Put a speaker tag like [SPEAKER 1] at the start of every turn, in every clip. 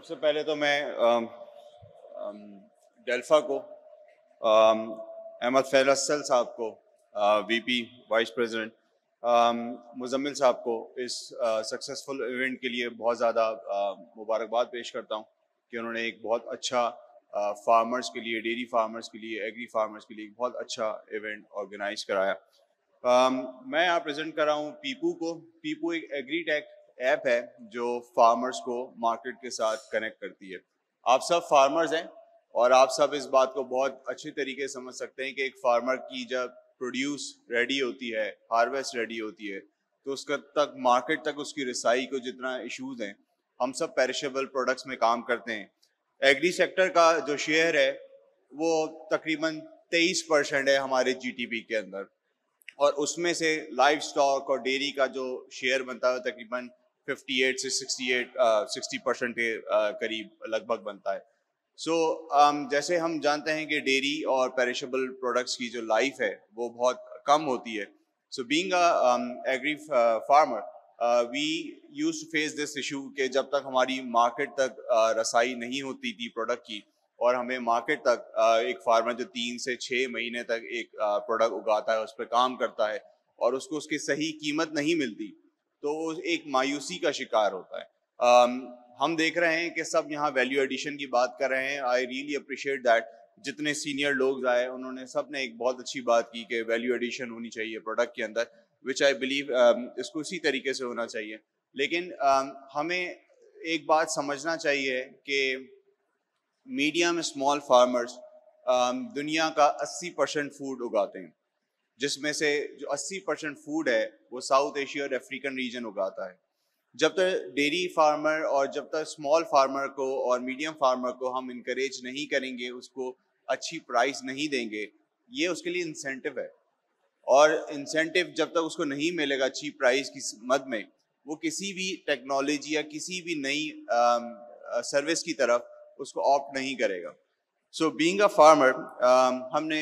[SPEAKER 1] सबसे पहले तो मैं डेल्फा को अहमद फैसल साहब को वीपी वाइस प्रेसिडेंट मुजम्मिल साहब को इस सक्सेसफुल इवेंट के लिए बहुत ज़्यादा मुबारकबाद पेश करता हूँ कि उन्होंने एक बहुत अच्छा फार्मर्स के लिए, डेयरी फार्मर्स के लिए, एग्री फार्मर्स के लिए एक बहुत अच्छा इवेंट ऑर्गेनाइज कराया। मैं यहाँ प्रेजेंट कर रहा हूँ पीपू को। पीपू एक एग्री टेक ऐप है जो फार्मर्स को मार्केट के साथ कनेक्ट करती है। आप सब फार्मर्स हैं और आप सब इस बात को बहुत अच्छी तरीके से समझ सकते हैं कि एक फार्मर की जब प्रोड्यूस रेडी होती है, हार्वेस्ट रेडी होती है, तो उसका तक मार्केट तक उसकी रसाई को जितना इश्यूज हैं, हम सब पेरिशेबल प्रोडक्ट्स में काम करते हैं। एग्री सेक्टर का जो शेयर है वो तकरीबन 23% है हमारे जीटीपी के अंदर, और उसमें से लाइव स्टॉक और डेयरी का जो शेयर बनता है तकरीबन 58 से 60% के करीब लगभग बनता है। जैसे हम जानते हैं कि डेयरी और पेरिशेबल प्रोडक्ट्स की जो लाइफ है वो बहुत कम होती है। So being a agri farmer we used to face this issue कि जब तक हमारी मार्केट तक रसाई नहीं होती थी प्रोडक्ट की, और हमें मार्केट तक एक फार्मर जो 3 से 6 महीने तक एक प्रोडक्ट उगाता है, उस पर काम करता है और उसको उसकी सही कीमत नहीं मिलती, तो वो एक मायूसी का शिकार होता है। हम देख रहे हैं कि सब यहाँ वैल्यू एडिशन की बात कर रहे हैं। आई रियली अप्रिशिएट दैट जितने सीनियर लोग आए उन्होंने सब ने एक बहुत अच्छी बात की कि वैल्यू एडिशन होनी चाहिए प्रोडक्ट के अंदर, विच आई बिलीव इसको इसी तरीके से होना चाहिए। लेकिन हमें एक बात समझना चाहिए कि मीडियम स्मॉल फार्मर्स दुनिया का 80% फूड उगाते हैं, जिसमें से जो 80% फूड है वो साउथ एशिया और अफ्रीकन रीजन उगाता है। जब तक डेयरी फार्मर और जब तक स्मॉल फार्मर को और मीडियम फार्मर को हम इनकरेज नहीं करेंगे, उसको अच्छी प्राइस नहीं देंगे, ये उसके लिए इंसेंटिव है, और इंसेंटिव जब तक उसको नहीं मिलेगा अच्छी प्राइस की मद में, वो किसी भी टेक्नोलॉजी या किसी भी नई सर्विस की तरफ उसको ऑप्ट नहीं करेगा। सो बीइंग अ फार्मर हमने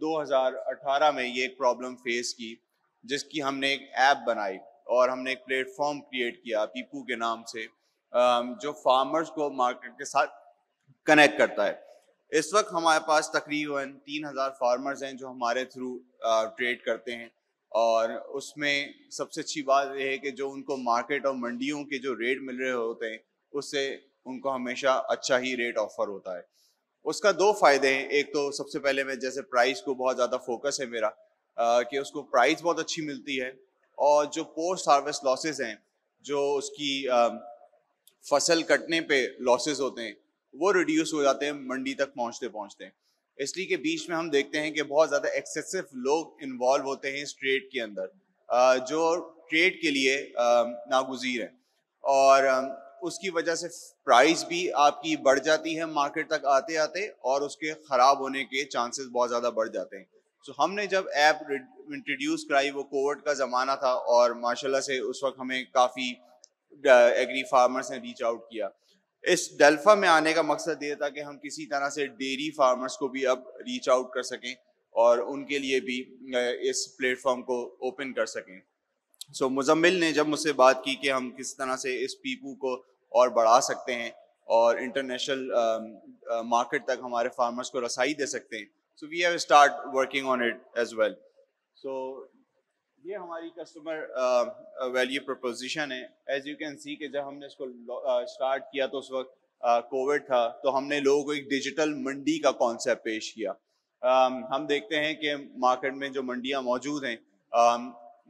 [SPEAKER 1] 2018 में ये एक प्रॉब्लम फेस की, जिसकी हमने एक ऐप बनाई और हमने एक प्लेटफॉर्म क्रिएट किया पीपू के नाम से, जो फार्मर्स को मार्केट के साथ कनेक्ट करता है। इस वक्त हमारे पास तकरीबन 3000 फार्मर्स हैं जो हमारे थ्रू ट्रेड करते हैं, और उसमें सबसे अच्छी बात यह है कि जो उनको मार्केट और मंडियों के जो रेट मिल रहे होते हैं उससे उनको हमेशा अच्छा ही रेट ऑफर होता है। उसका दो फायदे हैं। एक तो सबसे पहले मैं जैसे प्राइस को बहुत ज़्यादा फोकस है मेरा, कि उसको प्राइस बहुत अच्छी मिलती है, और जो पोस्ट हार्वेस्ट लॉसेस हैं, जो उसकी फसल कटने पे लॉसेस होते हैं, वो रिड्यूस हो जाते हैं मंडी तक पहुंचते पहुंचते। इसलिए के बीच में हम देखते हैं कि बहुत ज़्यादा एक्सेसिव लोग इन्वॉल्व होते हैं इस ट्रेड के अंदर, जो ट्रेड के लिए नागुज़ीर है, और उसकी वजह से प्राइस भी आपकी बढ़ जाती है मार्केट तक आते आते, और उसके ख़राब होने के चांसेस बहुत ज़्यादा बढ़ जाते हैं। सो हमने जब ऐप इंट्रोड्यूस कराई, वो कोविड का ज़माना था, और माशाल्लाह से उस वक्त हमें काफ़ी एग्री फार्मर्स ने रीच आउट किया। इस डेल्फा में आने का मकसद ये था कि हम किसी तरह से डेयरी फार्मर्स को भी अब रीच आउट कर सकें और उनके लिए भी इस प्लेटफॉर्म को ओपन कर सकें। सो मुजम्मिल ने जब मुझसे बात की कि हम किस तरह से इस पीपू को और बढ़ा सकते हैं और इंटरनेशनल मार्केट तक हमारे फार्मर्स को रसाई दे सकते हैं, so we have start working on it as well. So ये हमारी कस्टमर वैल्यू प्रपोजिशन है। एज यू कैन सी कि जब हमने इसको स्टार्ट किया तो उस वक्त कोविड था, तो हमने लोगों को एक डिजिटल मंडी का कॉन्सेप्ट पेश किया। हम देखते हैं कि मार्केट में जो मंडियां मौजूद हैं,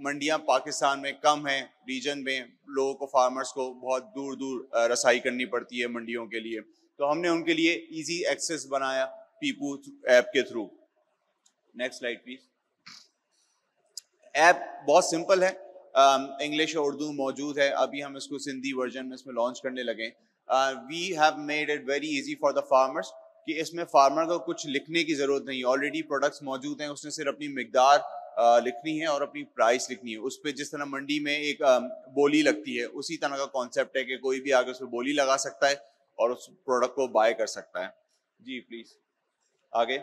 [SPEAKER 1] मंडियां पाकिस्तान में कम हैं, रीजन में लोगों को, फार्मर्स को बहुत दूर दूर रसाई करनी पड़ती है मंडियों के लिए, तो हमने उनके लिए इजी एक्सेस बनाया पीपू ऐप के through. Next slide please. App बहुत सिंपल है, इंग्लिश और उर्दू मौजूद है, अभी हम इसको सिंधी वर्जन में इसमें लॉन्च करने लगे। We have made it very easy for the farmers कि इसमें फार्मर को कुछ लिखने की ज़रूरत नहीं, ऑलरेडी प्रोडक्ट्स मौजूद हैं, उसने सिर्फ अपनी मिकदार लिखनी है और अपनी प्राइस लिखनी है। उस पर जिस तरह मंडी में एक बोली लगती है, उसी तरह का कॉन्सेप्ट है कि कोई भी आगे उस पर बोली लगा सकता है और उस प्रोडक्ट को बाय कर सकता है। जी प्लीज़ आगे।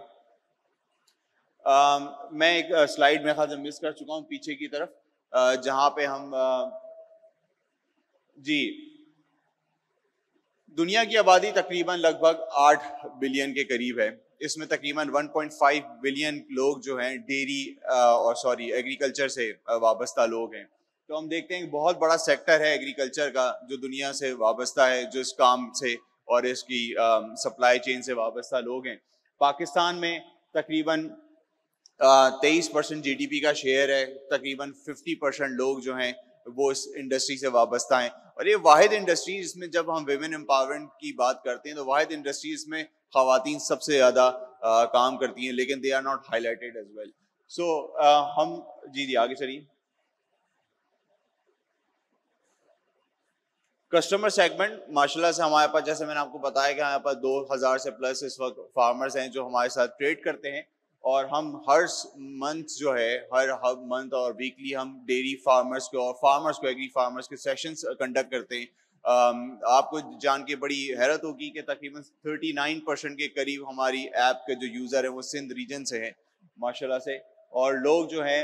[SPEAKER 1] मैं एक स्लाइड मेरे ख्याल से मिस कर चुका हूँ पीछे की तरफ, जहाँ पे हम जी दुनिया की आबादी तकरीबन लगभग 8 बिलियन के करीब है। इसमें तकरीबन 1.5 बिलियन लोग जो हैं डेयरी और एग्रीकल्चर से वाबस्ता लोग हैं। तो हम देखते हैं कि बहुत बड़ा सेक्टर है एग्रीकल्चर का जो दुनिया से वाबस्ता है, जो इस काम से और इसकी सप्लाई चेन से वाबस्ता लोग हैं। पाकिस्तान में तकरीबन 23% GDP का शेयर है। तकरीबन 50% लोग जो हैं वो इस इंडस्ट्री से वाबस्ता हैं और ये वाहिद इंडस्ट्री जिसमें जब हम विमेन एम्पावरमेंट की बात करते हैं तो वाहिद इंडस्ट्री इसमें खवातीन सबसे ज़्यादा काम करती हैं, लेकिन they are not highlighted as well. So हम जी आगे चलिए। कस्टमर सेगमेंट माशाल्लाह से हमारे पास, जैसे मैंने आपको बताया कि हमारे पास 2000 से प्लस इस वक्त फार्मर्स हैं जो हमारे साथ ट्रेड करते हैं और हम हर मंथ जो है हर मंथ और वीकली हम डेयरी फार्मर्स को और फार्मर्स को एग्री फार्मर्स के सेशंस कंडक्ट करते हैं। आपको जान के बड़ी हैरत होगी कि तकरीबन 39% के करीब हमारी ऐप के जो यूज़र हैं वो सिंध रीजन से हैं माशाल्लाह से। और लोग जो हैं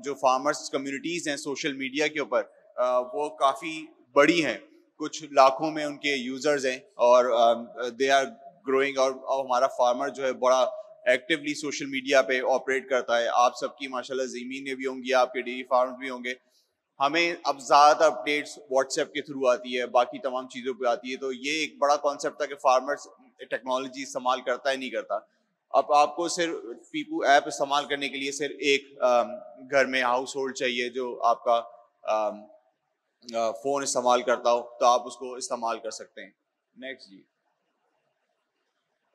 [SPEAKER 1] जो फार्मर्स कम्युनिटीज़ हैं सोशल मीडिया के ऊपर वो काफ़ी बड़ी हैं, कुछ लाखों में उनके यूजर्स हैं और दे आर ग्रोइंग। और हमारा फार्मर जो है बड़ा एक्टिवली सोशल मीडिया पे ऑपरेट करता है। आप सबकी माशाल्लाह ज़मीनें भी होंगी, आपके डेयरी फार्म भी होंगे। हमें अब ज़्यादातर अपडेट्स व्हाट्सएप के थ्रू आती है, बाकी तमाम चीज़ों पे आती है। तो ये एक बड़ा कॉन्सेप्ट था कि फार्मर्स टेक्नोलॉजी इस्तेमाल करता है नहीं करता। अब आपको सिर्फ पीपू ऐप इस्तेमाल करने के लिए सिर्फ एक घर में हाउस होल्ड चाहिए जो आपका फ़ोन इस्तेमाल करता हो, तो आप उसको इस्तेमाल कर सकते हैं। नेक्स्ट जी,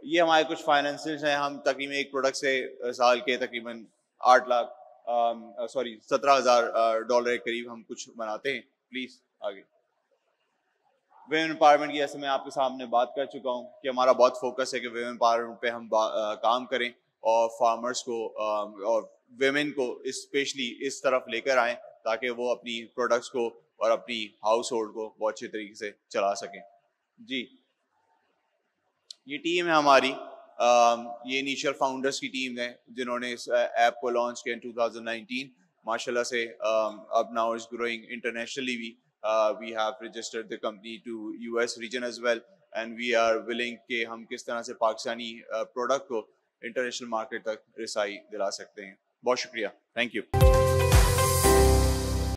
[SPEAKER 1] ये हमारे कुछ फाइनेंशियल्स हैं। हम तकरीबन एक प्रोडक्ट से साल के तकरीबन 17,000 डॉलर के करीब हम कुछ बनाते हैं। प्लीज़ आगे। वेमेन एम्पावरमेंट की जैसे मैं आपके सामने बात कर चुका हूँ कि हमारा बहुत फोकस है कि वेमेन एम्पावरमेंट पे हम काम करें और फार्मर्स को और वेमेन को स्पेशली इस तरफ लेकर आएँ ताकि वो अपनी प्रोडक्ट्स को और अपनी हाउस होल्ड को बहुत अच्छे तरीके से चला सकें। जी, ये टीम है हमारी। ये इनिशियल फाउंडर्स की टीम है जिन्होंने इस ऐप को लॉन्च किया 2019 माशाल्लाह से। अब नाउ इज ग्रोइंग इंटरनेशनली भी। We have registered the company to US region as well and we are willing कि हम किस तरह से पाकिस्तानी प्रोडक्ट को इंटरनेशनल मार्केट तक रिसाई दिला सकते हैं। बहुत शुक्रिया, थैंक यू।